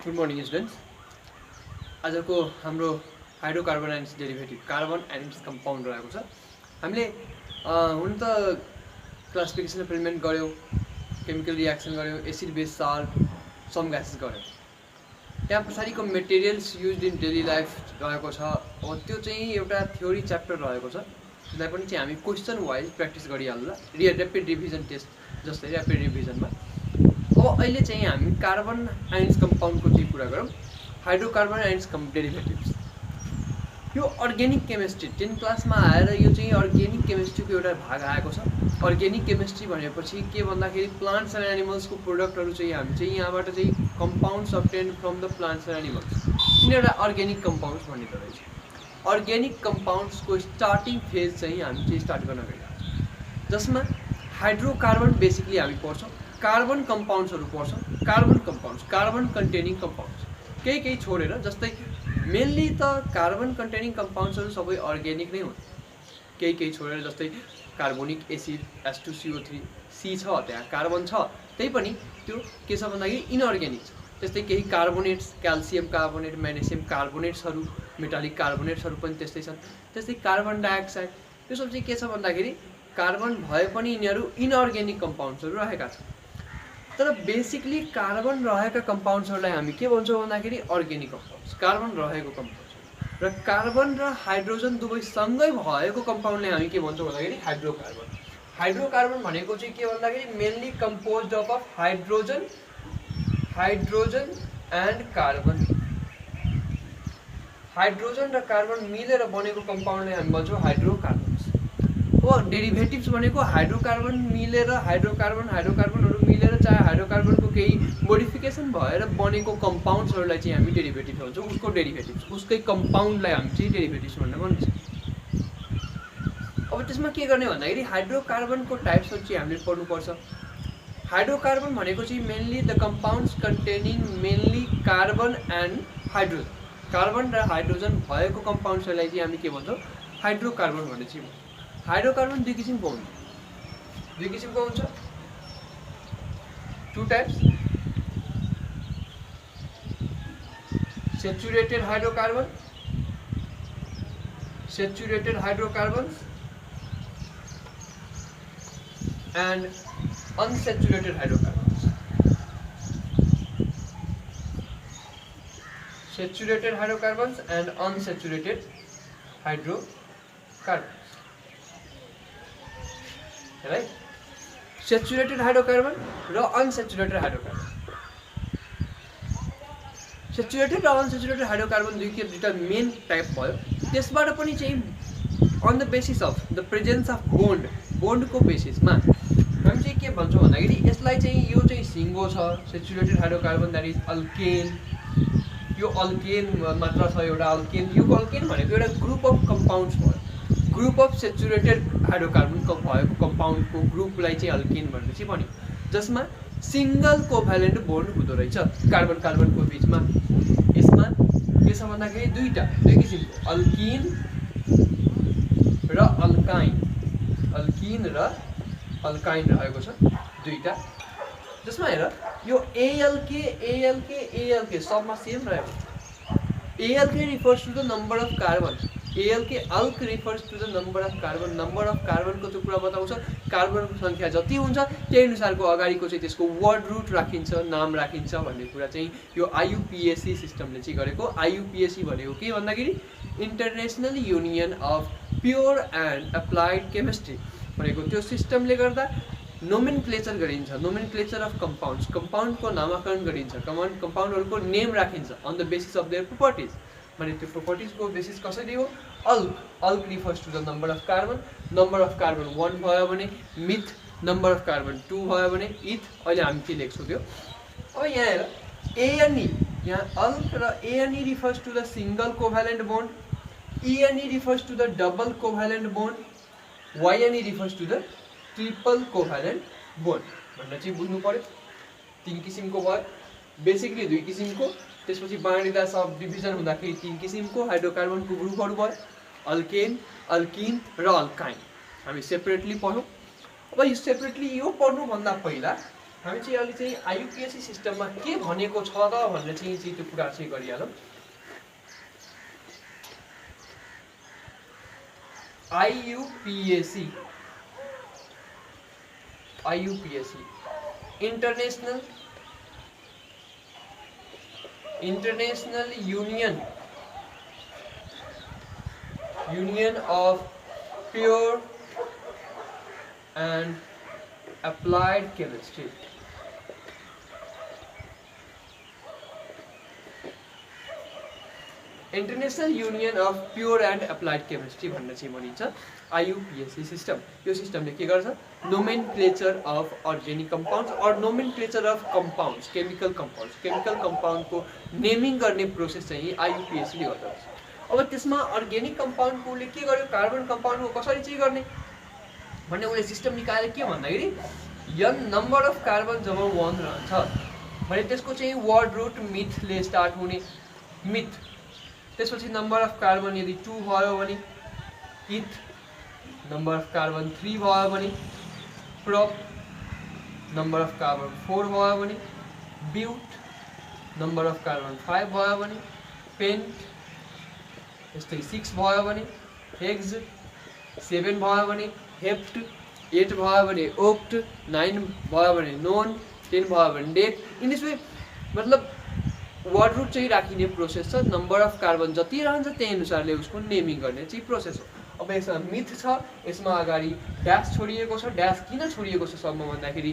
Good morning students. आजको हाम्रो hydrocarbon and its derivative carbon and its compound रहेको छ। हामीले हुन त क्लासिफिकेसन अफ एलिमेन्ट गऱ्यौँ, केमिकल रियाक्सन गऱ्यौँ, acid base salt, some gases गऱ्यौँ। त्यहाँ पछाडिको materials use in daily life रहेको छ। अब त्यो चाहिँ एउटा थ्योरी च्याप्टर रहेको छ, त्यसलाई पनि चाहिँ हामी क्वेसन वाइज प्र्याक्टिस गरिहाल्ला ऱ्यापिड रिभिजन टेस्ट जस्तै ऱ्यापिड रिभिजनमा। अब अहिले चाहिँ हामी कार्बन आइन्स कम्पाउन्डको चाहिँ कुरा गरौँ, हाइड्रोकार्बन आइन्स डेरिभेटिभ्स। यो अर्ग्यानिक केमिस्ट्री 10 क्लासमा आएर यो चाहिँ अर्ग्यानिक केमिस्ट्रीको एउटा भाग आएको छ। अर्ग्यानिक केमिस्ट्री भनेपछि के भन्दाखेरि प्लान्ट्स एन्ड एनिमल्सको प्रोडक्टहरू चाहिँ हामी चाहिँ यहाँबाट चाहिँ compounds obtained from the plants and animals, यिनीहरूलाई अर्ग्यानिक कम्पाउन्ड्स भनिँदो रहेछ। अर्ग्यानिक कम्पाउन्ड्सको स्टार्टिङ फेज चाहिँ हामी चाहिँ स्टार्ट गर्न गइरहेको छ, जसमा हाइड्रोकार्बन बेसिकली हामी पढ्छौँ, कार्बन कम्पाउन्ड्सहरू पढ्छौँ, carbon compounds, carbon containing compounds केही छोडेर, जस्तै मेनली त कार्बन कन्टेनिङ कम्पाउन्ड्सहरू सबै अर्ग्यानिक नै हुन्। केही छोडेर जस्तै कार्बोनिक एसिड H2CO3 C छ, त्यहाँ कार्बन छ, त्यही पनि त्यो के छ भन्दाखेरि इनअर्ग्यानिक छ। त्यस्तै केही कार्बोनेट्स, क्याल्सियम कार्बोनेट, म्याग्नेसियम कार्बोनेट्सहरू, मेटालिक कार्बोनेट्सहरू पनि त्यस्तै छन्। त्यस्तै कार्बन डाइअक्साइड, यो सब चाहिँ के छ भन्दाखेरि कार्बन भए पनि यिनीहरू इनअर्ग्यानिक कम्पाउन्ड्सहरू रहेका छन्। तर बेसिकली कार्बन रहेका कम्पाउन्ड्सहरूलाई हामी के भन्छौँ भन्दाखेरि अर्ग्यानिक कम्पाउन्ड्स, कार्बन रहेको कम्पाउन्ड्स। र कार्बन र हाइड्रोजन दुवै सँगै भएको कम्पाउन्डलाई हामी के भन्छौँ भन्दाखेरि हाइड्रोकार्बन। हाइड्रोकार्बन भनेको चाहिँ के भन्दाखेरि mainly composed of hydrogen and carbon. Hydrogen र कार्बन मिलेर बनेको कम्पाउन्डलाई हामी भन्छौँ हाइड्रोकार्बन्स। अब डेरिभेटिभ्स भनेको हाइड्रोकार्बन मिलेर हाइड्रोकार्बनहरू मिलेर चाहे हाइड्रोकार्बनको केही मोडिफिकेसन भएर बनेको कम्पाउन्ड्सहरूलाई चाहिँ हामी डेरिभेटिभ्स भन्छौँ। उसको डेरिभेटिभ्स, उसकै कम्पाउन्डलाई हामी चाहिँ डेरिभेटिभ्स भनेर भन्छौँ। अब त्यसमा के गर्ने भन्दाखेरि हाइड्रोकार्बनको टाइप्सहरू चाहिँ हामीले पढ्नुपर्छ। हाइड्रोकार्बन भनेको चाहिँ mainly the compounds containing mainly carbon and hydrogen, carbon र हाइड्रोजन भएको कम्पाउन्ड्सहरूलाई चाहिँ हामी के भन्छौँ हाइड्रोकार्बन भनेर चाहिँ भन्छौँ। हाइड्रोकार्बन दुई किसिमको हुन्छ, to types, saturated hydrocarbon and unsaturated hydrocarbons. Saturated hydrocarbons and unsaturated hydrocarbons. Right? Saturated hydrocarbon र unsaturated hydrocarbon. Saturated र unsaturated hydrocarbon दुईटा मेन टाइप भयो। त्यसबाट पनि चाहिँ on the basis of the presence of बोन्डको बेसिसमा हामी चाहिँ के भन्छौँ भन्दाखेरि यसलाई चाहिँ यो चाहिँ सिङ्गो छ, saturated hydrocarbon that is alkane. यो अल्केन मात्र छ, एउटा अल्केन। यो अल्केन भनेको एउटा ग्रुप अफ कम्पाउन्ड्स भयो, ग्रुप अफ सेचुरेटेड हाइड्रोकार्बनको भएको कम्पाउन्डको ग्रुपलाई चाहिँ अल्केन भनेर चाहिँ भन्यो, जसमा सिङ्गल कोभ्यालेन्ट बोन्ड हुँदो रहेछ कार्बन कार्बनको बिचमा। यसमा के छ भन्दाखेरि दुई किसिमको अल्किन र अल्काइन रहेको छ दुईटा, जसमा हेर यो ALK सबमा सेम रहेको छ। ALK refers to the number of carbon, alk refers to the number of कार्बनको त्यो कुरा बताउँछ। कार्बनको सङ्ख्या जति हुन्छ त्यही अनुसारको अगाडिको चाहिँ त्यसको वर्ड रुट राखिन्छ, नाम राखिन्छ भन्ने कुरा चाहिँ यो IUPAC सिस्टमले चाहिँ गरेको। IUPAC भनेको के भन्दाखेरि international union of pure and applied chemistry भनेको त्यो सिस्टमले गर्दा नोमेनक्लेचर गरिन्छ, नोमेनक्लेचर अफ कम्पाउन्डको नामाकरण गरिन्छ, कम्पाउन्डहरूको नेम राखिन्छ on the basis of their properties. भने त्यो प्रोपर्टिजको बेसिस कसरी हो? Alk refers to the number of carbon 1 भयो भने मिथ, नम्बर अफ कार्बन 2 भयो भने इथ। अहिले हामी के लेख्छौँ त्यो? अब यहाँ हेर ANE, यहाँ अल्क र ANE refers to the single covalent bond, ENE refers to the double covalent bond, YNE refers to the triple covalent bond भनेर चाहिँ बुझ्नु पर्यो। 3 किसिमको भयो, बेसिकली 2 किसिमको, त्यसपछि बाँडिँदा सब डिभिजन हुँदाखेरि 3 किसिमको हाइड्रोकार्बनको ग्रुपहरू भयो, अल्केन, अल्किन र अल्काइन। हामी सेपरेटली पढौँ। अब यो सेपरेटली यो पढ्नुभन्दा पहिला हामी चाहिँ अलि चाहिँ आइयुपिएसी सिस्टममा के भनेको छ त भन्ने चाहिँ त्यो कुरा चाहिँ गरिहालौँ। IUPAC international union of pure and applied chemistry. International union of pure and applied chemistry भन्ने चाहिँ भनिन्छ आइयुपिएसी सिस्टम। यो सिस्टमले के गर्छ? नोमेनक्लेचर अफ अर्गेनिक कंपाउंड्स और nomenclature of compounds, chemical compound को नेमिंग गर्ने प्रोसेस चाहिँ आइयुपिएसी ले गर्छ। अब त्यसमा अर्गेनिक कंपाउंड को ले के गर्यो? कार्बन कंपाउंड को कसरी चाहिँ गर्ने भन्ने उले सिस्टम निकाले के भन्दाखेरि n नम्बर अफ कार्बन जब 1 रहन्छ भने त्यसको चाहिँ वर्ड रूट मिथ ले स्टार्ट हुने मिथ, त्यसपछि नम्बर अफ कार्बन यदि 2 भयो भने इथ, नम्बर अफ कार्बन 3 भयो भने प्रोप, नम्बर अफ कार्बन 4 भयो भने ब्यूट, नम्बर अफ कार्बन 5 भयो भने पेन्ट, यस्तै 6 भयो भने हेक्स, 7 भयो भने हेप्ट, 8 भयो भने ओक्ट, 9 भयो भने नोन, 10 भयो भने डेट। इन दिस वे मतलब वर्ड रूट चाहिँ राखिने प्रोसेस छ। नम्बर अफ कार्बन जति रहन्छ त्यही अनुसारले उसको नेमिङ गर्ने चाहिँ प्रोसेस हो। अब यसमा मिथ छ, यसमा अगाडि ड्यास छोडिएको छ। ड्यास किन छोडिएको छ सम्म भन्दाखेरि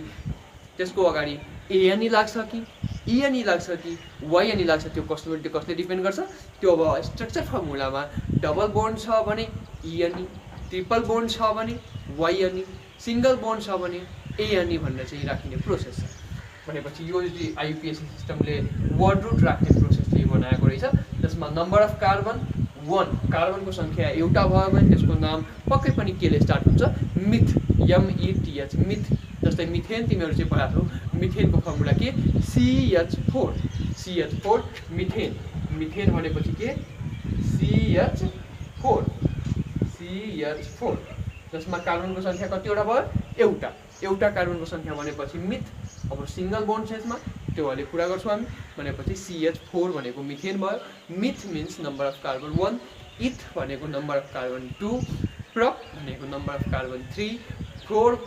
त्यसको अगाडि एएनई लाग्छ कि इएनई लाग्छ कि वाइएनई लाग्छ, त्यो कसले डिपेन्ड गर्छ। त्यो अब स्ट्रक्चर फर्मुलामा डबल बोन्ड छ भने इएनई, ट्रिपल बोन्ड छ भने वाइएनई, सिंगल बोन्ड छ भने एएनई भनेर चाहिँ राखिने प्रोसेस छ। भनेपछि यो आइयुपिएसी सिस्टमले वर्ड रूट राख्ने प्रोसेस चाहिँ बनाएको रहेछ। त्यसमा नम्बर अफ कार्बन 1, कार्बनको संख्या एउटा भयो भने त्यसको नाम पक्कै पनि केले स्टार्ट हुन्छ? Meth, M E T H, meth. जस्तै मिथेन तिमीहरू चाहिँ पढाएको छौ, मिथेनको फर्मुला के? CH4, CH4 methane. मिथेन भनेपछि के? CH4, CH4, जसमा कार्बनको संख्या कतिवटा भयो? एउटा कार्बनको संख्या भनेपछि मिथ। अब सिंगल बोन्ड छ यसमा, त्यो अहिले कुरा गर्छौँ हामी। भनेपछि CH4 भनेको मिथेन भयो। Myth means number of carbon 1, इथ भनेको नम्बर अफ कार्बन 2, प्रोप भनेको नम्बर अफ कार्बन 3, 4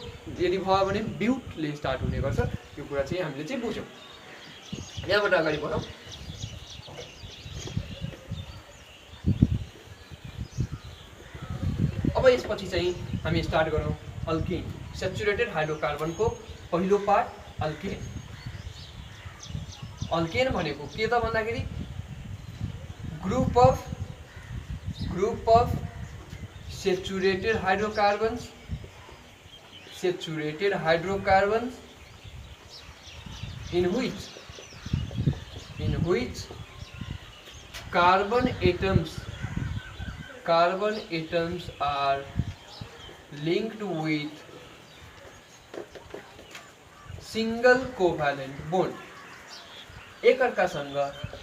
यदि भयो भने ब्यूटले स्टार्ट हुने गर्छ। यो कुरा चाहिँ हामीले चाहिँ बुझ्यौँ। यहाँबाट अगाडि बढौँ। अब यसपछि चाहिँ हामी स्टार्ट गरौँ अल्केन। सेचुरेटेड हाइड्रोकार्बनको पहिलो पार्ट अल्केन। अल्केन भनेको के त भन्दाखेरि group of saturated hydrocarbons in which carbon atoms are linked with single covalent bond। एक अर्कासँग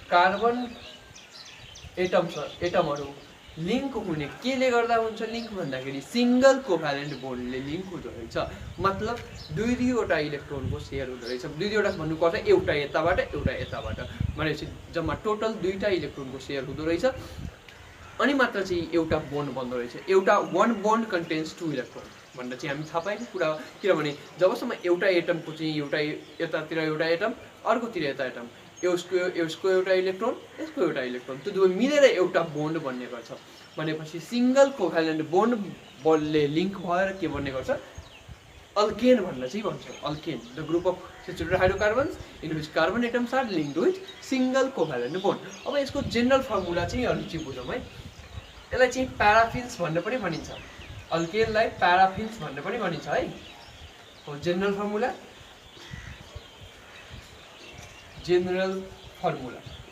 कार्बन एटमहरू लिंक हुने केले गर्दा हुन्छ लिंक भन्दाखेरि सिंगल कोभ्यालेन्ट बोन्डले लिंक हुँदो रहेछ। मतलब दुईवटा इलेक्ट्रोनको सेयर हुँदो रहेछ। दुईवटा भन्नुपर्छ, एउटा यताबाट एउटा यताबाट, भनेपछि जम्मा टोटल 2टा इलेक्ट्रोनको सेयर हुँदो रहेछ। अनि मात्र चाहिँ एउटा बोन्ड बन्दो रहेछ। एउटा 1 बोन्ड कन्टेन्स 2 इलेक्ट्रोन भनेर चाहिँ हामी थाहा पाएको कुरा हो। किनभने जबसम्म एउटा एटमको चाहिँ एउटा यतातिर एउटा एटम, अर्कोतिर यता एटम, यसको एउटा इलेक्ट्रोन, यसको एउटा इलेक्ट्रोन, त्यो दुवै मिलेर एउटा बोन्ड बन्ने गर्छ। भनेपछि सिंगल कोभ्यालेन्ट बोन्डले लिंक भएर के बन्ने गर्छ? अल्केन भनेर चाहिँ भन्छ। Alkane the group of saturated hydrocarbons in which carbon atoms are linked with single covalent bond. अब यसको जेनरल फर्मुला चाहिँ अलि चाहिँ बुझौँ है। यसलाई चाहिँ प्याराफिन्स भनेर पनि भनिन्छ। अल्केनलाई प्याराफिन्स भनेर पनि भनिन्छ है। हो जेनरल फर्मुला।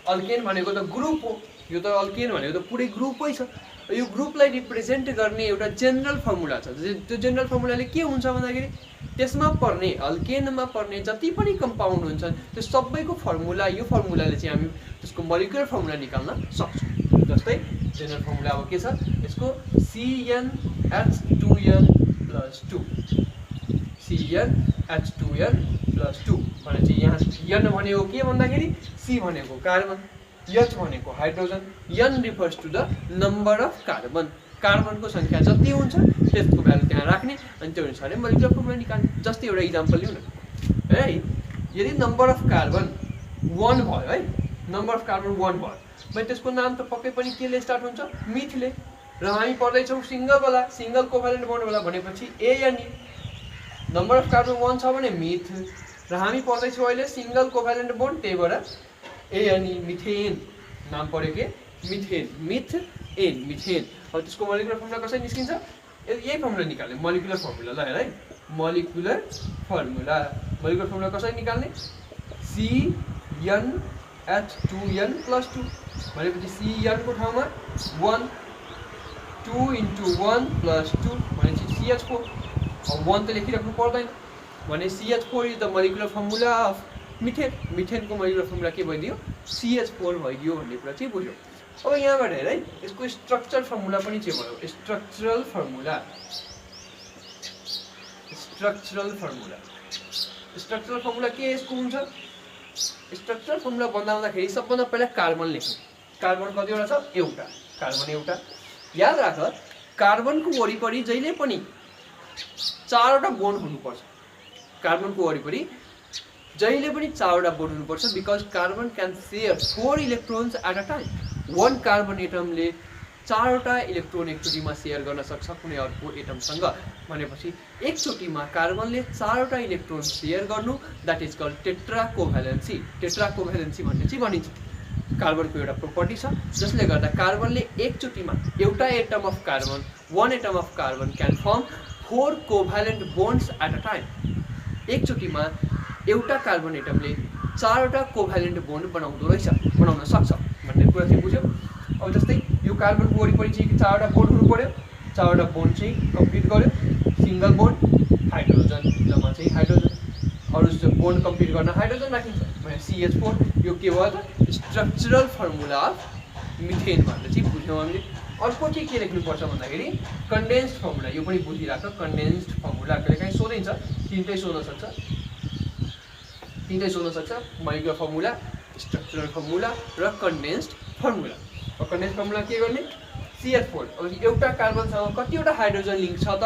अल्केन भनेको त ग्रुप हो। यो त अल्केन भनेको त पुरै ग्रुपै छ। यो ग्रुपलाई रिप्रेजेन्ट गर्ने एउटा जेनरल फर्मुला छ। त्यो जेनरल फर्मुलाले के हुन्छ भन्दाखेरि त्यसमा पर्ने अल्केनमा पर्ने जति पनि कम्पाउन्ड हुन्छन् त्यो सबैको फर्मुला, यो फर्मुलाले चाहिँ हामी त्यसको मोलिकुलर फर्मुला निकाल्न सक्छौँ। जस्तै जेनरल फर्मुला अब के छ यसको? CnH2n+2, CnH H2n + 2 भनेपछि यहाँ n भनेको के भन्दाखेरि C भनेको कार्बन, H भनेको hydrogen, n refers to the number of carbon. कार्बनको संख्या जति हुन्छ त्यसको भ्यालु त्यहाँ राख्ने अनि त्यो अनुसारले मोलिकुलर फर्मुला निकाल्ने। जस्तै एउटा इक्जाम्पल लिउँ न है, यदि नम्बर अफ कार्बन 1 भयो है, नम्बर अफ कार्बन 1 भयो भने त्यसको नाम त पक्कै पनि केले स्टार्ट हुन्छ, मिथले। र हामी पढ्दैछौँ सिङ्गल कोभ्यालेन्ट बोन्ड वाला भनेपछि ANE। नम्बर अफ कार्बन 1 छ भने मिथ, र हामी पढ्दैछौँ अहिले सिङ्गल कोभ्यालेन्ट बोन्ड, त्यही भएर ANE मिथेन नाम पऱ्यो के मिथेन, मिथेन। अब त्यसको मोलिकुलर फर्मुला कसरी निस्किन्छ, यही फर्मुला निकाल्ने मोलिकुलर फर्मुला। ल हेर है, मोलिकुलर फर्मुला कसरी निकाल्ने, CnH2n + 2 भनेपछि Cn को ठाउँमा 1, 2 × 1 + 2 भनेपछि CH4। अब 1 त लेखिराख्नु पर्दैन भने CH4 is the molecular formula of methane. मिथेनको मोलिकुलर फर्मुला के भइदियो, CH4 भइदियो भन्ने कुरा चाहिँ बुझ्यो। अब यहाँबाट हेर है, यसको स्ट्रक्चर फर्मुला पनि चाहिँ भयो, स्ट्रक्चरल फर्मुला के यसको हुन्छ। स्ट्रक्चरल फर्मुला बनाउँदाखेरि सबभन्दा पहिला कार्बन लेख्नु। कार्बन कतिवटा छ, एउटा, कार्बन एउटा। याद राख, कार्बनको वरिपरि जहिले पनि 4वटा बोन्ड हुनुपर्छ। कार्बनको वरिपरि जहिले पनि 4वटा बोन्ड हुनुपर्छ, because carbon can share 4 electrons at a time. 1 carbon एटमले 4वटा इलेक्ट्रोन एकचोटिमा शेयर गर्न सक्छ कुनै अर्को एटमसँग भनेपछि एकचोटिमा कार्बनले 4वटा इलेक्ट्रोन शेयर गर्नु, that is called tetracovalency. Tetracovalency भन्ने चाहिँ भनिन्छ। कार्बनको एउटा प्रोपर्टी छ जसले गर्दा कार्बनले एकचोटिमा एउटा atom of carbon, 1 atom of carbon can form 4 covalent bonds at a time. एकचोटिमा एउटा कार्बन एटमले 4वटा कोभ्यालेन्ट बोन्ड बनाउन सक्छ भन्ने कुरा चाहिँ बुझ्यो। अब जस्तै यो कार्बनको वरिपरि चाहिँ 4वटा बोन्ड हुनु पर्यो, 4वटा बोन्ड चाहिँ कम्प्लिट गर्यो, सिङ्गल बोन्ड हाइड्रोजन, जम्मा चाहिँ हाइड्रोजन, अरू बोन्ड कम्प्लिट गर्न हाइड्रोजन राखिन्छ भने CH4। यो के भयो त, स्ट्रक्चरल फर्मुला अफ मिथेन भनेर चाहिँ बुझ्यौँ हामीले। अर्को चाहिँ के लेख्नुपर्छ भन्दाखेरि कन्डेन्स्ड फर्मुला। यो पनि बुझिराख, कन्डेन्स्ड फर्मुला कहिले काहीँ सोधिन्छ, तिनटै सोध्न सक्छ, मोलिकुलर फर्मुला, स्ट्रक्चरल फर्मुला र कन्डेन्स्ड फर्मुला। अब कन्डेन्स्ड फर्मुला के गर्ने, CH4। अब एउटा कार्बनसँग कतिवटा हाइड्रोजन लिङ्क छ त,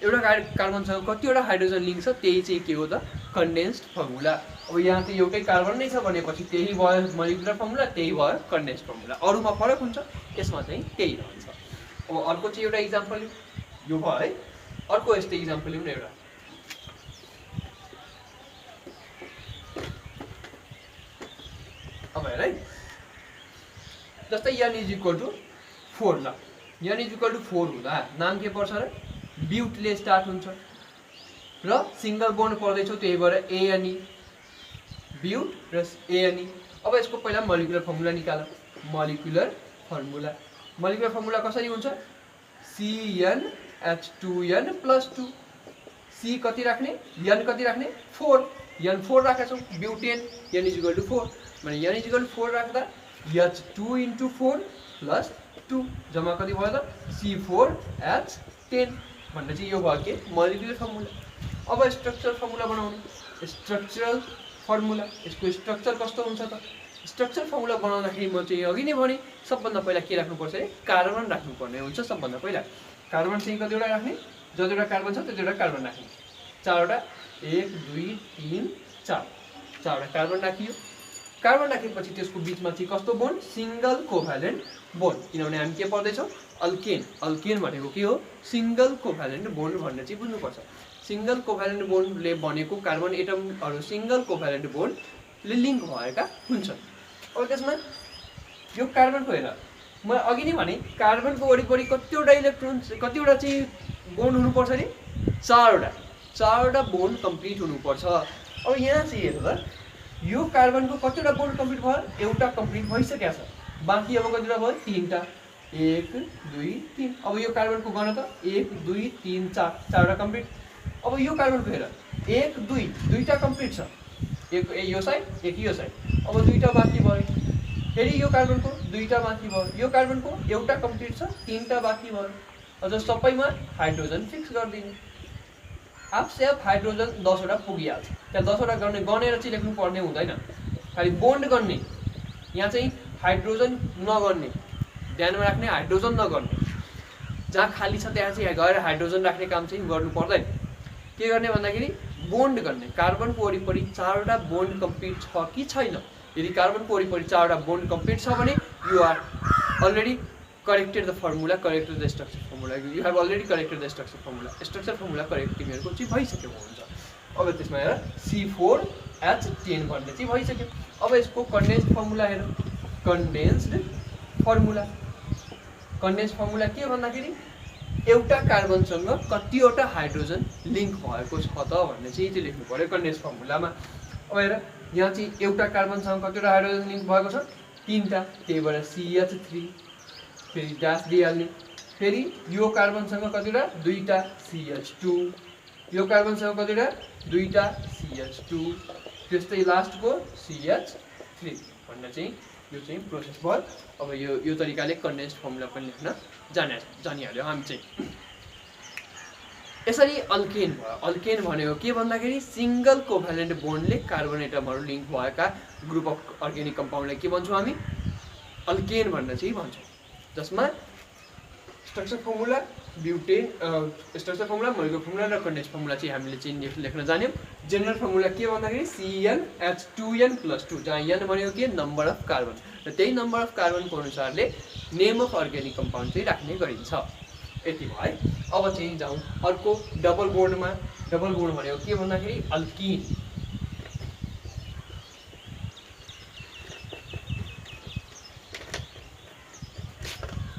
एउटा कार्बनसँग कतिवटा हाइड्रोजन लिङ्क छ, त्यही चाहिँ के हो त, कन्डेन्स्ड फर्मुला। अब यहाँ त एउटै कार्बन नै छ भनेपछि त्यही भयो मोलिकुलर फर्मुला, त्यही भयो कन्डेन्स्ड फर्मुला। अरूमा फरक हुन्छ, यसमा चाहिँ त्यही रहन्छ। अब अर्को चाहिँ एउटा इक्जाम्पल यो भयो है, अर्को यस्तै इक्जाम्पल लिउँ न एउटा। अब हेर है, जस्तै n = 4। ल n = 4 हुँदा नाम के पर्छ र, ब्युटले स्टार्ट हुन्छ र सिङ्गल बोन्ड पर्दैछौँ, त्यही भएर ANE, ब्युट र ANE। अब यसको पहिला मोलिकुलर फर्मुला निकाल। मोलिकुलर फर्मुला कसरी हुन्छ, CnH2n + 2। C कति राख्ने, n कति राख्ने, 4, n 4 राखेका छौँ, ब्युटेन n = 4 भने n = 4 राख्दा H2 × 4 + 2 जम्मा कति भयो त, C4H10 भन्ने चाहिँ यो भयो के मोलिकुलर फर्मुला। अब स्ट्रक्चरल फर्मुला बनाउनु, स्ट्रक्चरल फर्मुला। यसको स्ट्रक्चर कस्तो हुन्छ त, स्ट्रक्चरल फर्मुला बनाउँदाखेरि म चाहिँ अघि नै भने सबभन्दा पहिला के राख्नुपर्छ अरे, कार्बन राख्नुपर्ने हुन्छ। सबभन्दा पहिला कार्बन चाहिँ कतिवटा राख्ने, जतिवटा कार्बन छ त्यतिवटा कार्बन राख्ने, 4वटा, 1 2 3 4, 4वटा कार्बन राखियो। कार्बन राखेपछि त्यसको बिचमा चाहिँ कस्तो बोन्ड, सिङ्गल कोभ्यालेन्ट बोन्ड, किनभने हामी के पढ्दैछौँ, अल्केन भनेको के हो, सिङ्गल कोभ्यालेन्ट बोन्ड भनेर चाहिँ बुझ्नुपर्छ। सिङ्गल कोभ्यालेन्ट बोन्डले बनेको कार्बन एटमहरू सिङ्गल कोभ्यालेन्ट बोन्डले लिङ्क भएका हुन्छन्। अब त्यसमा यो कार्बनको हेर, म अघि नै भने कार्बनको वरिपरि कतिवटा इलेक्ट्रोन, कतिवटा चाहिँ बोन्ड हुनुपर्छ अरे, 4वटा बोन्ड कम्प्लिट हुनुपर्छ। अब यहाँ चाहिँ हेर त, यो कार्बनको कतिवटा बोन्ड कम्प्लिट भयो, एउटा कम्प्लिट भइसकेको छ, बाँकी अब कतिवटा भयो, 3टा, 1 2 3। अब यो कार्बनको गण त 1 2 3 4, 4वटा कम्प्लिट। अब यो कार्बनको हेर, 1 2 दुईटा कम्प्लिट छ, एक यो साइड, एक यो साइड, अब 2टा बाँकी भयो। फेरि यो कार्बनको 2टा बाँकी भयो, यो कार्बनको एउटा कम्प्लिट छ, 3टा बाँकी भयो। अझ सबैमा हाइड्रोजन फिक्स गरिदिने। आफसेफ हाइड्रोजन 10 वटा पुगिहाल्छ। त्यहाँ 10 वटा गनेर चाहिँ लेख्नु पर्ने हुँदैन, खालि बोन्ड गर्ने। यहाँ चाहिँ हाइड्रोजन नगर्ने, ध्यानमा राख्ने, हाइड्रोजन नगर्ने। जहाँ खाली छ त्यहाँ चाहिँ गएर हाइड्रोजन राख्ने काम चाहिँ गर्नु पर्दैन। के गर्ने भन्दाखेरि बोन्ड गर्ने। कार्बनको वरिपरि 4 वटा बोन्ड कम्प्लिट छ कि छैन। यदि कार्बनको वरिपरि 4 वटा बोन्ड कम्प्लिट छ भने you are already corrected the formula, corrected the structure formula, you have already corrected the structure formula. Structure formula correct तिमीहरूको चाहिँ भइसकेको हुन्छ। अब त्यसमा हेर C4H10 भन्ने चाहिँ भइसक्यो। अब यसको कन्डेन्स्ड फर्मुला हेर, कन्डेन्स्ड फर्मुला। कन्डेन्स्ड फर्मुला के भन्दाखेरि एउटा कार्बनसँग कतिवटा हाइड्रोजन लिङ्क भएको छ त भन्ने चाहिँ लेख्नु पर्यो कन्डेन्स्ड फर्मुलामा। अब हेर यहाँ चाहिँ एउटा कार्बनसँग कतिवटा हाइड्रोजन लिङ्क भएको छ, 3टा, त्यही भएर CH3 फेरि ड्यास दिइहाल्ने। फेरि यो कार्बनसँग कतिवटा, 2टा CH2, यो कार्बनसँग कतिवटा, 2टा CH2, त्यस्तै लास्टको CH3 भन्ने चाहिँ यो चाहिँ प्रोसेस भयो। अब यो तरिकाले कन्डेन्स्ड फर्मुला पनि लेख्न जानिहाल्यो हामी चाहिँ। यसरी अल्केन भयो। अल्केन भनेको के भन्दाखेरि सिङ्गल कोभ्यालेन्ट बोन्डले कार्बन एटमहरू लिङ्क भएका ग्रुप अफ अर्ग्यानिक कम्पाउन्डलाई के भन्छौँ हामी, अल्केन भनेर चाहिँ भन्छौँ। जसमा structure formula, butane structure formula, molecular formula र कन्डेन्स्ड फर्मुला चाहिँ हामीले चाहिँ लेख्न जान्यौँ। जेनरल फर्मुला के भन्दाखेरि CnH2n+2, जहाँ n भनेको के, नम्बर अफ कार्बन, र त्यही नम्बर अफ कार्बनको अनुसारले नेम अफ अर्ग्यानिक कम्पाउन्ड चाहिँ राख्ने गरिन्छ। यति भयो है। अब चाहिँ जाउँ अर्को डबल बोन्डमा। डबल बोन्ड भनेको के भन्दाखेरि अल्किन।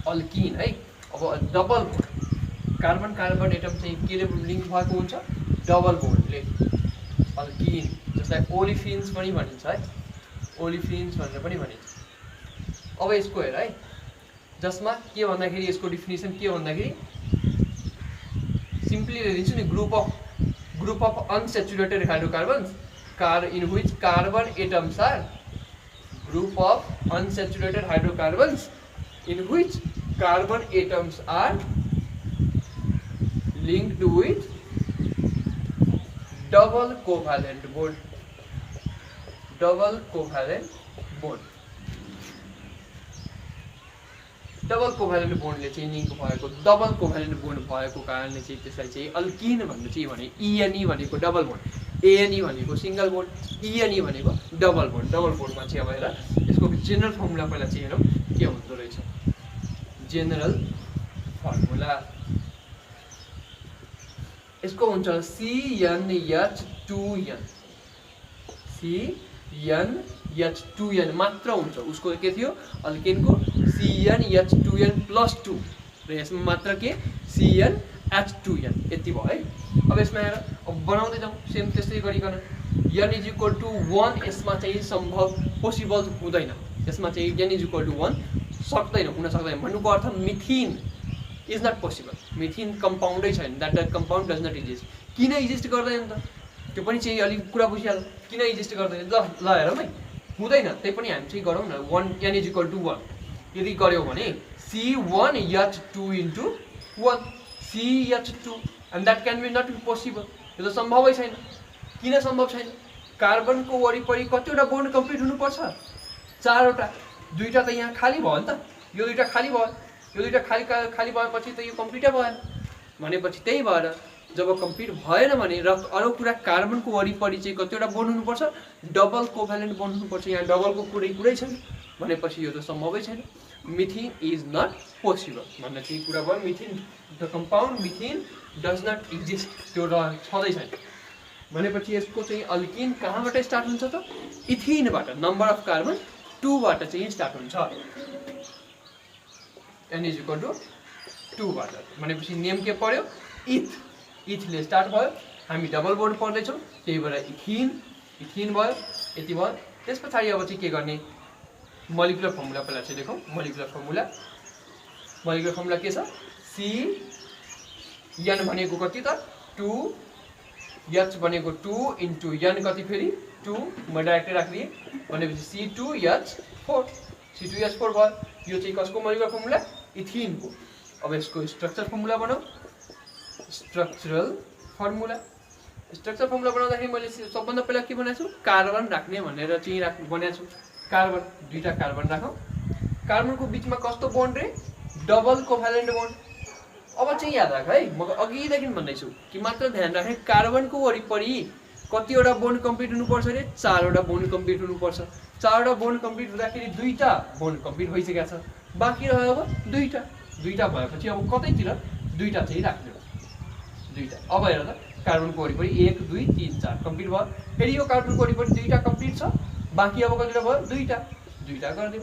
अल्किन है। अब double bond, carbon carbon atom चाहिँ केले लिङ्क भएको हुन्छ, डबल बोन्डले। अल्किन जसलाई ओलिफिन्स पनि भनिन्छ है, ओलिफिन्स भनेर पनि भनिन्छ। अब यसको हेर है, जसमा के भन्दाखेरि यसको डिफिनेसन के भन्दाखेरि सिम्पली लेखिदिन्छु नि, group of unsaturated hydrocarbons in which carbon atoms are, group of unsaturated hydrocarbons in which carbon atoms are linked with double covalent bond. Double covalent bond. Double covalent बोन्डले चाहिँ लिङ्क भएको, double covalent bond भएको कारणले चाहिँ त्यसलाई चाहिँ alkene भन्नु चाहिँ भने। ENE भनेको डबल बोन्ड, ANE भनेको सिङ्गल बोन्ड, ENE भनेको डबल बोन्ड। डबल बोन्डमा चाहिँ अब हेर यसको जेनरल फर्मुला पहिला चाहिँ हेरौँ के हुँदो रहेछ। जेनरल फर्मुला यसको हुन्छ CnH2n, CnH2n मात्र हुन्छ। उसको के थियो अल्केनको CnH2n+2 र यसमा मात्र के CnH2n। यति भयो है। अब यसमा हेर, अब बनाउँदै जाउँ सेम त्यस्तै गरिकन। n=1 यसमा चाहिँ सम्भव पोसिबल हुँदैन, यसमा चाहिँ n=1 सक्दैन, हुन सक्दैन। भन्नुको अर्थ मिथिन इज नट पोसिबल। मिथिन कम्पाउन्डै छैन, that compound does not exist. किन इजिस्ट गर्दैन त, त्यो पनि चाहिँ अलिक कुरा बुझिहाल्नु। किन इजिस्ट गर्दैन, ल हेरौँ है, हुँदैन। त्यही पनि हामी चाहिँ गरौँ न। n=1 यदि गऱ्यौँ भने C1H2 CH2 and that can be not be possible. यो त सम्भवै छैन। किन सम्भव छैन, कार्बनको वरिपरि कतिवटा बोन्ड कम्प्लिट हुनुपर्छ, 4 वटा। 2टा त यहाँ खाली भयो नि त, यो 2टा खाली भयो, यो 2टा खाली भएपछि त यो कम्प्लिटै भएन। भनेपछि त्यही भएर जब कम्प्लिट भएन भने र अरू कुरा कार्बनको वरिपरि चाहिँ कतिवटा बोन्ड हुनुपर्छ, डबल कोभ्यालेन्ट बोन्ड हुनुपर्छ। यहाँ डबलको कुरै छैन भनेपछि यो त सम्भवै छैन। मिथिन इज नट पोसिबल भन्ने चाहिँ कुरा भयो। Methine the compound methine does not exist, त्यो छँदै छैन भनेपछि यसको चाहिँ अल्किन कहाँबाट स्टार्ट हुन्छ त, इथिनबाट। नम्बर अफ कार्बन 2 बाट चाहिँ स्टार्ट हुन्छ। n=2 बाट भनेपछि नेम के पर्यो, इथ। इथले स्टार्ट भयो, हामी डबल बोन्ड पढ्दैछौँ, त्यही भएर इथिन भयो। यति भयो। त्यस पछाडि अब चाहिँ के गर्ने, मोलिकुलर फर्मुला पहिला चाहिँ लेखौँ। मोलिकुलर फर्मुला के छ, CN भनेको कति त 2, H भनेको 2 इन्टु n कति फेरि 2, म डाइरेक्टै राखिदिएँ भनेपछि C2H4 भयो। यो चाहिँ कसको मोलिकुलर फर्मुला, इथिनको। अब यसको स्ट्रक्चर फर्मुला बनाऊ। स्ट्रक्चरल फर्मुला स्ट्रक्चर फर्मुला बनाउँदाखेरि मैले सबभन्दा पहिला के बनाएको छु, कार्बन राख्ने भनेर चाहिँ बनाएको छु। कार्बन, दुईटा कार्बन राखौँ। कार्बनको बिचमा कस्तो बोन्ड रे, डबल कोभ्यालेन्ट बोन्ड। अब चाहिँ याद राख है, म अघिदेखि भन्दैछु कि मात्र ध्यान राख्ने, कार्बनको वरिपरि कतिवटा बोन्ड कम्प्लिट हुनुपर्छ रे, 4वटा बोन्ड कम्प्लिट हुनुपर्छ। 4वटा बोन्ड कम्प्लिट हुँदाखेरि 2टा बोन्ड कम्प्लिट भइसकेको छ, बाँकी रह्यो अब 2टा। 2टा भएपछि अब कतैतिर 2टा चाहिँ राख्ने हो, 2टा। अब हेर त, कार्बनको वरिपरि 1 2 3 4 कम्प्लिट भयो। फेरि यो कार्बनको वरिपरि 2टा कम्प्लिट छ, बाँकी अब कतिवटा भयो, 2टा। 2टा गरिदियो।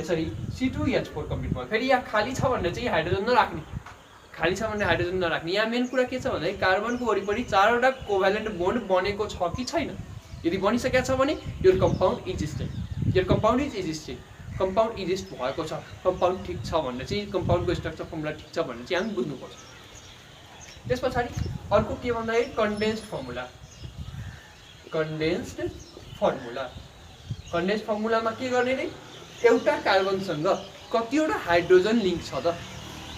यसरी C2H4 कम्प्लिट भयो। फेरि यहाँ खाली छ भनेर चाहिँ हाइड्रोजन नराख्ने, खाली छ भने हाइड्रोजन नराख्ने। यहाँ मेन कुरा के छ भन्दाखेरि कार्बनको वरिपरि 4वटा कोभ्यालेन्ट बोन्ड बनेको छ कि छैन। यदि बनिसकेको छ भने यो compound is compound is compound exist भएको छ, कम्पाउन्ड ठिक छ भन्ने चाहिँ, कम्पाउन्डको स्ट्रक्चर फर्मुला ठिक छ भन्ने चाहिँ हामी बुझ्नुपर्छ। त्यस पछाडि अर्को के भन्दाखेरि कन्डेन्स्ड फर्मुला। कन्डेन्स्ड फर्मुलामा के गर्ने रे, एउटा कार्बनसँग कतिवटा हाइड्रोजन लिङ्क छ त,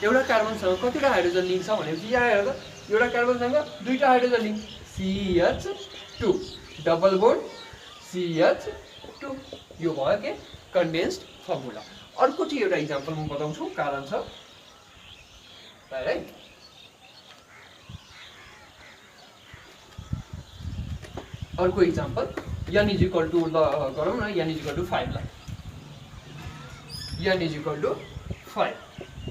एउटा कार्बनसँग कतिवटा हाइड्रोजन लिङ्क छ भनेपछि यहाँ हेर त, एउटा कार्बनसँग 2टा hydrogen link, CH2 double bond CH2, यो भयो के कन्डेन्स्ड फर्मुला। अर्को चाहिँ एउटा इक्जाम्पल म बताउँछु, कारण छ है। अर्को example, n is equal to, ल गरौँ न, n इज इक्वल टू 5 ल, n इज इक्वल टू 5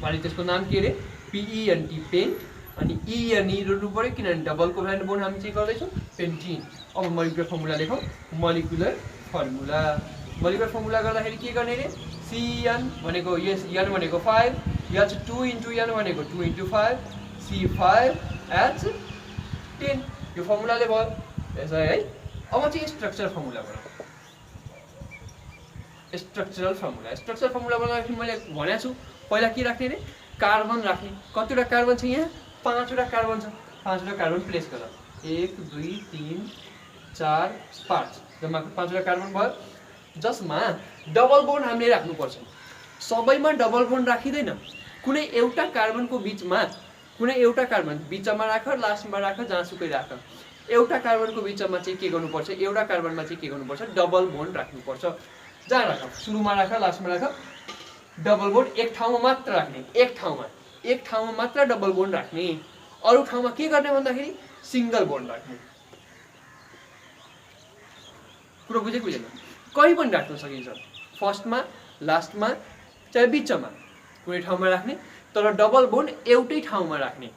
भने त्यसको नाम के रे, PENT पेन्ट, अनि ENE रोज्नु पऱ्यो किनभने डबल कोभ्यालेन्ट बोन्ड हामी चाहिँ गर्दैछौँ, पेन्टिन। अब मोलिकुलर फर्मुला लेखौँ, मोलिकुलर फर्मुला गर्दाखेरि के गर्ने रे, CN भनेको, यस n भनेको 5, H2 इन्टु n भनेको 2 इन्टु 5, C5H10, यो फर्मुलाले भयो यसै है। अब चाहिँ स्ट्रक्चरल फर्मुला बनाउँदाखेरि मैले भनेको छु पहिला के राख्ने रे, कार्बन राख्ने। कतिवटा कार्बन छ यहाँ, 5वटा कार्बन छ। 5वटा कार्बन प्लेस गर, 1 2 3 4 5, जम्मा 5वटा कार्बन भयो, जसमा डबल बोन्ड हामीले राख्नुपर्छ। सबैमा डबल बोन्ड राखिँदैन, कुनै एउटा कार्बनको बिचमा, कुनै एउटा कार्बन बिचमा राख, लास्टमा राख, जहाँसुकै राख। एउटा कार्बनको बिचमा चाहिँ के गर्नुपर्छ, एउटा कार्बनमा चाहिँ के गर्नुपर्छ, डबल बोन्ड राख्नुपर्छ। जहाँ राख, सुरुमा राख, लास्टमा राख, डबल बोन्ड एक ठाउँमा मात्र राख्ने, एक ठाउँमा मात्र डबल बोन्ड राख्ने। अरू ठाउँमा के गर्ने भन्दाखेरि सिङ्गल बोन्ड राख्ने। कुरो बुझेन? कहीँ पनि राख्न सकिन्छ, फर्स्टमा, लास्टमा, चाहे बिचमा, कुनै ठाउँमा राख्ने, तर डबल बोन्ड एउटै ठाउँमा राख्ने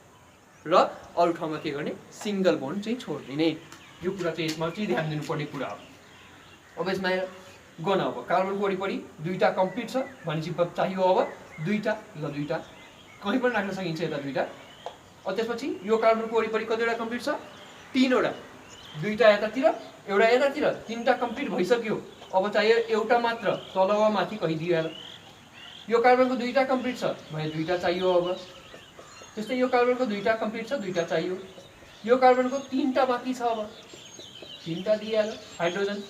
र अरू ठाउँमा के गर्ने, सिङ्गल बोन्ड चाहिँ छोडिदिने। यो कुरा चाहिँ यसमा चाहिँ ध्यान दिनुपर्ने कुरा हो। अब यसमा गन, अब कार्बनको वरिपरि 2टा कम्प्लिट छ भनेपछि चाहियो अब 2टा, ल 2टा कहीँ पनि राख्न सकिन्छ, यता 2टा। त्यसपछि यो कार्बनको वरिपरि कतिवटा कम्प्लिट छ, 3वटा, 2टा यतातिर, एउटा यतातिर, 3टा कम्प्लिट भइसक्यो। अब चाहियो एउटा मात्र, तल वा माथि कहीँ दिएर। यो कार्बनको 2टा कम्प्लिट छ भने 2टा चाहियो। अब त्यस्तै यो कार्बनको 2टा कम्प्लिट छ, 2टा चाहियो। यो कार्बनको 3टा बाँकी छ, अब 3टा दिइहाल्यो हाइड्रोजन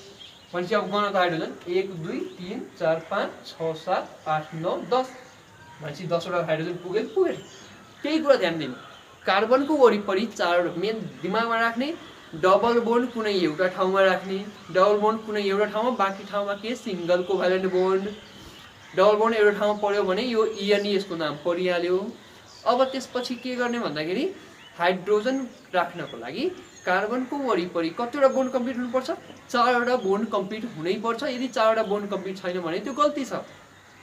भनेपछि अब गन त हाइड्रोजन 1 2 3 4 5 6 7 8 9 10 भनेपछि 10वटा हाइड्रोजन पुगेन। त्यही कुरा ध्यान दिनु, कार्बनको वरिपरि 4वटा मेन दिमागमा राख्ने, डबल बोन्ड कुनै एउटा ठाउँमा राख्ने, डबल बोन्ड कुनै एउटा ठाउँमा, बाँकी ठाउँमा के single covalent bond. Double bond एउटा ठाउँमा पऱ्यो भने यो ENE यसको नाम परिहाल्यो। अब त्यसपछि के गर्ने भन्दाखेरि हाइड्रोजन राख्नको लागि कार्बनको वरिपरि कतिवटा बोन्ड कम्प्लिट हुनुपर्छ, 4वटा बोन्ड कम्प्लिट हुनैपर्छ। यदि 4वटा बोन्ड कम्प्लिट छैन भने त्यो गल्ती छ।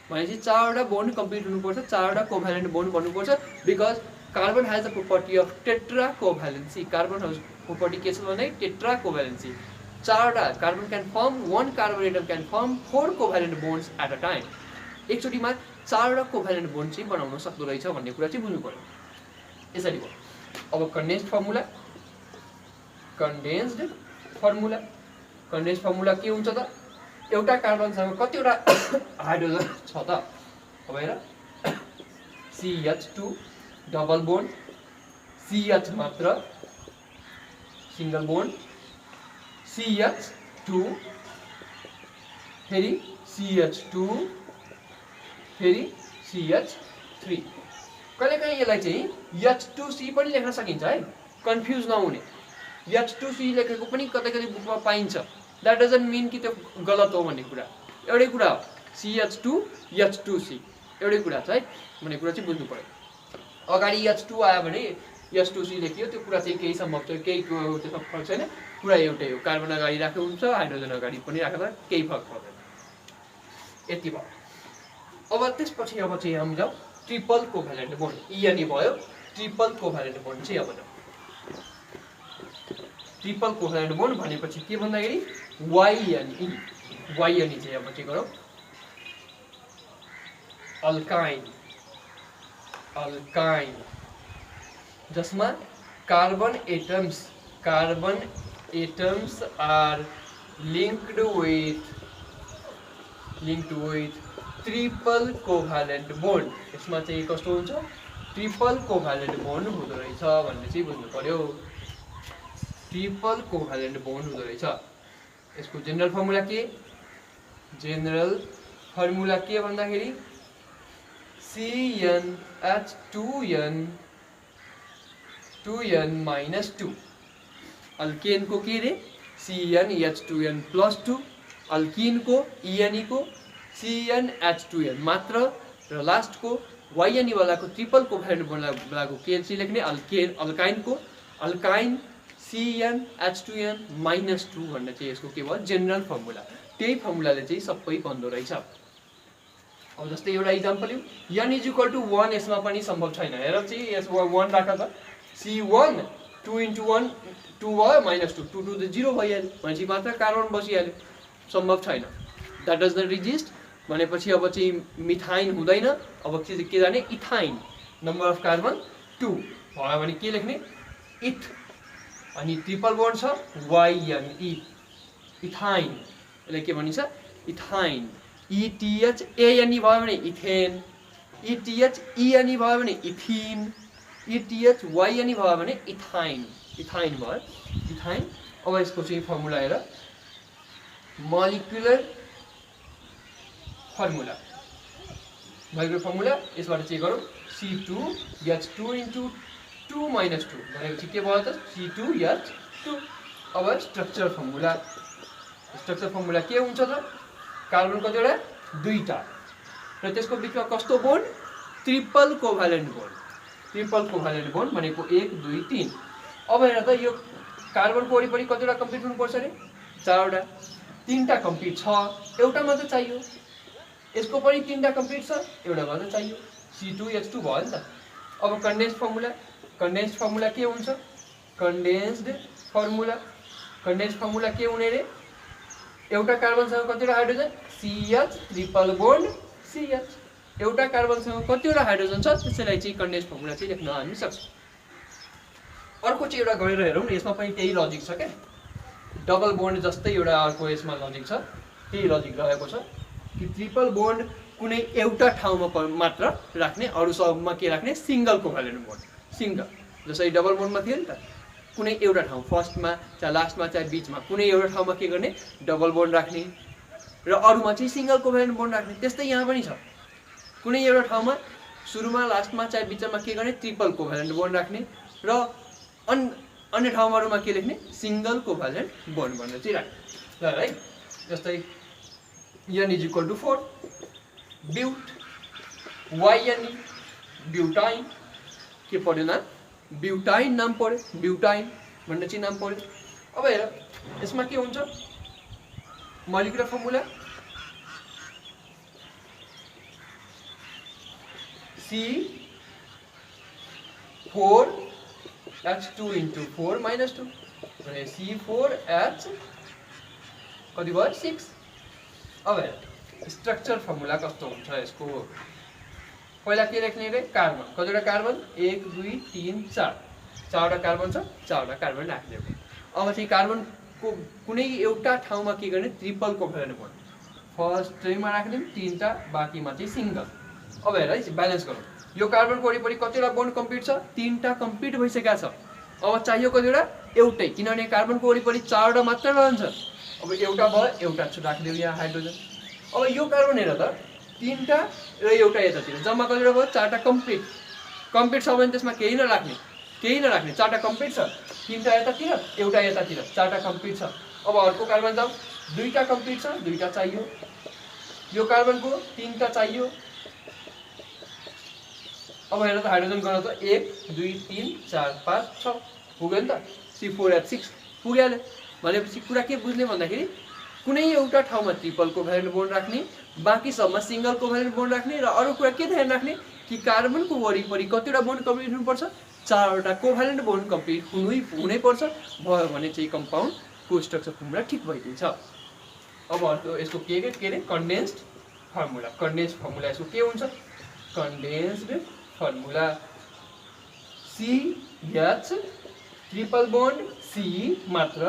भनेपछि 4वटा बोन्ड कम्प्लिट हुनुपर्छ, 4वटा कोभ्यालेन्ट बोन्ड बन्नुपर्छ। Because carbon has a property of tetra covalency. Carbon has property के छ भने टेट्रा कोभ्यालेन्सी। 4वटा carbon can form, 1 carbon atom can form 4 covalent bonds at a time. एकचोटिमा 4वटा कोभ्यालेन्ट बोन्ड चाहिँ बनाउन सक्दो रहेछ भन्ने कुरा चाहिँ बुझ्नु पर्यो। यसरी भयो। अब कन्डेन्स्ड फर्मुला के हुन्छ त, एउटा कार्बनसँग कतिवटा हाइड्रोजन छ त। अब हेर, CH2 डबल बोन्ड, CH मात्र सिङ्गल बोन्ड, CH2 फेरि CH2 फेरि CH3। कहिलेकाहीँ यसलाई चाहिँ H2C पनि लेख्न सकिन्छ है, कन्फ्युज नहुने। H2C लेखेको पनि कतै कतै बुकमा पाइन्छ। द्याट डजन्ट मिन कि त्यो गलत हो भन्ने कुरा, एउटै कुरा हो। CH2 H2C एउटै कुरा छ है भन्ने कुरा चाहिँ बुझ्नु पर्यो। अगाडि H2 आयो भने H2C लेखियो, त्यो कुरा चाहिँ केही सम्भव छ, केही त्यसमा फरक छैन, कुरा एउटै हो। कार्बन अगाडि राखेको हुन्छ, हाइड्रोजन अगाडि पनि राख्दा केही फरक पर्दैन। यति भयो। अब त्यसपछि अब चाहिँ हामी जाउँ ट्रिपल कोभ्यालेन्ट बोन्ड। अनि भयो, ट्रिपल कोभ्यालेन्ट बोन्ड चाहिँ अब जाउँ। ट्रिपल कोभ्यालेन्ट बोन्ड भनेपछि के भन्दाखेरि YNE चाहिँ अब के गरौँ, अल्काइन जसमा carbon atoms are linked with triple covalent bond. यसमा चाहिँ कस्तो हुन्छ, ट्रिपल कोभ्यालेन्ट बोन्ड हुँदो रहेछ भन्ने चाहिँ बुझ्नु पर्यो। ट्रिपल कोभ्यालेन्ट बोन्ड हुँदो रहेछ। यसको जेनरल फर्मुला के भन्दाखेरि CnH2n-2 अल्केनको के रे CnH2n+2, अल्किनको ENE को CnH2n मात्र, र लास्टको YNE वालाको ट्रिपल कोभ्यालेन्ट बोन्डको के चाहिँ लेख्ने, अल्काइन CnH2n-2 भन्ने चाहिँ यसको के भयो जेनरल फर्मुला। त्यही फर्मुलाले चाहिँ सबै बन्दो रहेछ। अब जस्तै एउटा इक्जाम्पल लिउँ, n = 1 यसमा पनि सम्भव छैन। हेर चाहिँ यसमा 1 राख त, C1 2 × 1 2 भयो, -2 2 2 त 0 भइहाल्यो भनेपछि मात्र कार्बन बसिहाल्यो, सम्भव छैन। द्याट डज नट एक्जिस्ट भनेपछि अब चाहिँ मिथाइन हुँदैन। अब के जाने, इथाइन, नम्बर अफ कार्बन 2 भयो भने के लेख्ने, इथ, अनि ट्रिपल बोन्ड छ YNE, इथाइन। यसले के भनिन्छ, इथाइन। ETHANE भयो भने इथेन, ETHENE भयो भने इथिन, ETHYNE भयो भने इथाइन भयो, इथाइन। अब यसको चाहिँ फर्मुला हेर, मोलिकुलर फर्मुला यसबाट चाहिँ गरौँ C2H2 × 2 - 2 भनेपछि के भयो त, C2H2। अब स्ट्रक्चर फर्मुला के हुन्छ त, कार्बन कतिवटा, 2टा, र त्यसको बिचमा कस्तो बोन्ड, ट्रिपल कोभ्यालेन्ट बोन्ड भनेको 1 2 3। अब हेर त, यो कार्बनको वरिपरि कतिवटा कम्प्लिट हुनुपर्छ अरे, 4वटा, 3टा कम्प्लिट छ, एउटा मात्र चाहियो। यसको पनि 3टा कम्प्लिट छ, एउटा मात्र चाहियो, C2H2 भयो नि त। अब कन्डेन्स्ड फर्मुला के हुन्छ, कन्डेन्स्ड फर्मुला के हुने रे, एउटा कार्बनसँग कतिवटा hydrogen, CH triple bond CH, एउटा कार्बनसँग कतिवटा हाइड्रोजन छ, त्यसैलाई चाहिँ कन्डेन्स्ड फर्मुला चाहिँ लेख्न हामी सक्छौँ। अर्को चाहिँ एउटा गरेर हेरौँ न, यसमा पनि त्यही लजिक छ क्या, डबल बोन्ड जस्तै एउटा अर्को यसमा लजिक छ, त्यही लजिक रहेको छ कि ट्रिपल बोन्ड कुनै एउटा ठाउँमा मात्र राख्ने, अरू सबमा के राख्ने, सिङ्गल कोभ्यालेन्ट बोन्ड, सिङ्गल। जसरी डबल बोन्डमा थियो नि त, कुनै एउटा ठाउँ, फर्स्टमा चाहे लास्टमा चाहे बिचमा कुनै एउटा ठाउँमा के गर्ने, डबल बोन्ड राख्ने, र अरूमा चाहिँ सिङ्गल कोभ्यालेन्ट बोन्ड राख्ने। त्यस्तै यहाँ पनि छ, कुनै एउटा ठाउँमा सुरुमा लास्टमा चाहे बिचमा के गर्ने, ट्रिपल कोभ्यालेन्ट बोन्ड राख्ने, र अन्य ठाउँहरूमा के लेख्ने, सिङ्गल कोभ्यालेन्ट बोन्ड भनेर चाहिँ राख्ने। ल है, जस्तै n = 4, ब्युट, YNE, ब्युटाइन, के पढ्यो नाम, ब्युटाइन नाम पढ्यो, ब्युटाइन भन्ने चाहिँ नाम पढ्यो। अब हेर यसमा के हुन्छ, मोलिकुलर फर्मुला C4H2 × 4 - 2 भने C4H कति भयो, 6। अब हेर स्ट्रक्चर फर्मुला कस्तो हुन्छ यसको, पहिला के लेख्ने रे, कार्बन, कतिवटा कार्बन, 1 2 3 4, 4वटा कार्बन छ, 4वटा कार्बन राख्ने। अब चाहिँ कार्बनको कुनै एउटा ठाउँमा के गर्ने, ट्रिपल कोभ्यालेन्ट बोन्ड, फर्स्टैमा राख्ने 3टा, बाँकीमा चाहिँ सिङ्गल। अब हेर है, ब्यालेन्स गरौँ, यो कार्बनको वरिपरि कतिवटा बोन्ड कम्प्लिट छ, 3टा कम्प्लिट भइसकेको छ। अब चाहियो कतिवटा, एउटै, किनभने कार्बनको वरिपरि 4वटा मात्र रहन्छ। अब एउटा भयो, एउटा राखिदियो यहाँ हाइड्रोजन। अब यो कार्बन हेर त, 3टा र एउटा यतातिर, जम्मा कतिवटा भयो, 4टा कम्प्लिट छ भने त्यसमा केही नराख्ने, केही नराख्ने, 4टा कम्प्लिट छ, 3टा यतातिर एउटा यतातिर, 4टा कम्प्लिट छ। अब अर्को कार्बन जाऊ, 2टा कम्प्लिट छ, 2टा चाहियो, यो कार्बनको 3टा चाहियो। अब हेर त हाइड्रोजन घनत्व 1 2 3 4 5 6 पुग्यो नि त, C4H6 पुग्यो। भनेपछि कुरा के बुझ्ने भन्दाखेरि कुनै एउटा ठाउँमा ट्रिपल कोभ्यालेन्ट बोन्ड राख्ने, बाँकी सबमा सिंगल कोभ्यालेन्ट बोन्ड राख्ने, र अरू कुरा के ध्यान राख्ने कि कार्बनको वरिपरि कतिवटा बोन्ड कम्प्लिट हुनुपर्छ, 4वटा कोभ्यालेन्ट बोन्ड कम्प्लिट हुनै पर्छ। भयो भने चाहिँ कम्पाउन्डको स्ट्रक्चर फर्मुला ठिक भइदिन्छ। अब अर्को यसको के अरे कन्डेन्स्ड फर्मुला। कन्डेन्स्ड फर्मुला यसको के हुन्छ, condensed formula CH triple bond C मात्र,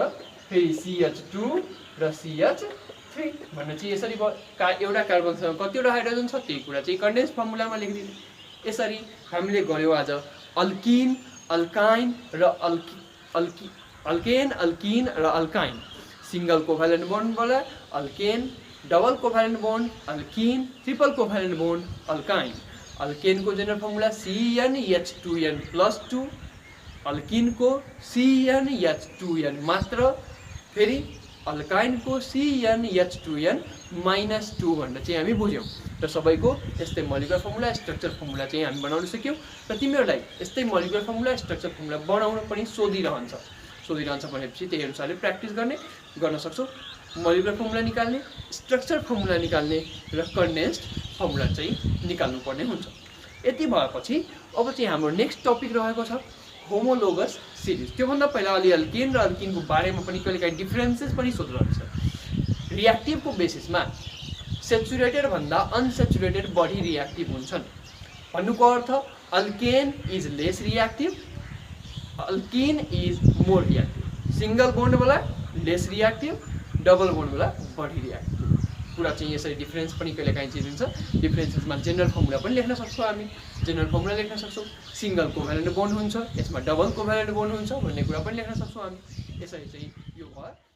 फेरि CH2 र CH3 भन्ने चाहिँ यसरी एउटा कार्बनसँग कतिवटा हाइड्रोजन छ त्यही कुरा चाहिँ कन्डेन्स्ड फर्मुलामा लेखिदिनु। यसरी हामीले गर्यौँ आज अल्किन, अल्काइन र अल्केन, अल्किन र अल्काइन। सिंगल कोभ्यालेन्ट बोन्डबाट alkane, double covalent bond alkene, triple covalent bond alkyne. अल्केनको जेनरल फर्मुला CnH2n+2, अल्किनको CnH2n मात्र, फेरि अल्काइनको CnH2n-2 भनेर चाहिँ हामी बुझ्यौँ। र सबैको यस्तै मोलिकुलर फर्मुला स्ट्रक्चर फर्मुला चाहिँ हामी बनाउन सक्यौँ। र तिमीहरूलाई यस्तै मोलिकुलर फर्मुला स्ट्रक्चर फर्मुला बनाउन पनि सोधिरहन्छ भनेपछि त्यही अनुसारले प्र्याक्टिस गर्न सक्छौ। मोलिकुलर फर्मुला निकाल्ने, स्ट्रक्चर फर्मुला निकाल्ने र कन्डेन्स्ड फर्मुला चाहिँ निकाल्नु पर्ने हुन्छ। यति भएपछि अब चाहिँ हाम्रो नेक्स्ट टपिक रहेको छ होमोलोगस सिरिज। त्योभन्दा पहिला अलि अल्किन र अल्किनको बारेमा पनि कहिलेकाहीँ डिफ्रेन्सेस पनि सोध्नुहुन्छ। रियाक्टिभको बेसिसमा सेचुरेटेड भन्दा अनसेचुरेटेड बढी रियाक्टिभ हुन्छन् भन्नुको अर्थ alkane is less reactive, alkene is more reactive. Single बोन्डवाला लेस रियाक्टिभ, डबल बोन्डवाला बढी रियाक्टिभ। कुरा चाहिँ यसरी डिफ्रेन्स पनि कहिलेकाहीँ चाहिँ हुन्छ। डिफ्रेन्सेसमा जेनरल फर्मुला पनि लेख्न सक्छौँ हामी, जेनरल फर्मुला लेख्न सक्छौँ। सिंगल कोभ्यालेन्ट बोन्ड हुन्छ, यसमा डबल कोभ्यालेन्ट बोन्ड हुन्छ भन्ने कुरा पनि लेख्न सक्छौँ हामी। यसरी चाहिँ यो भयो।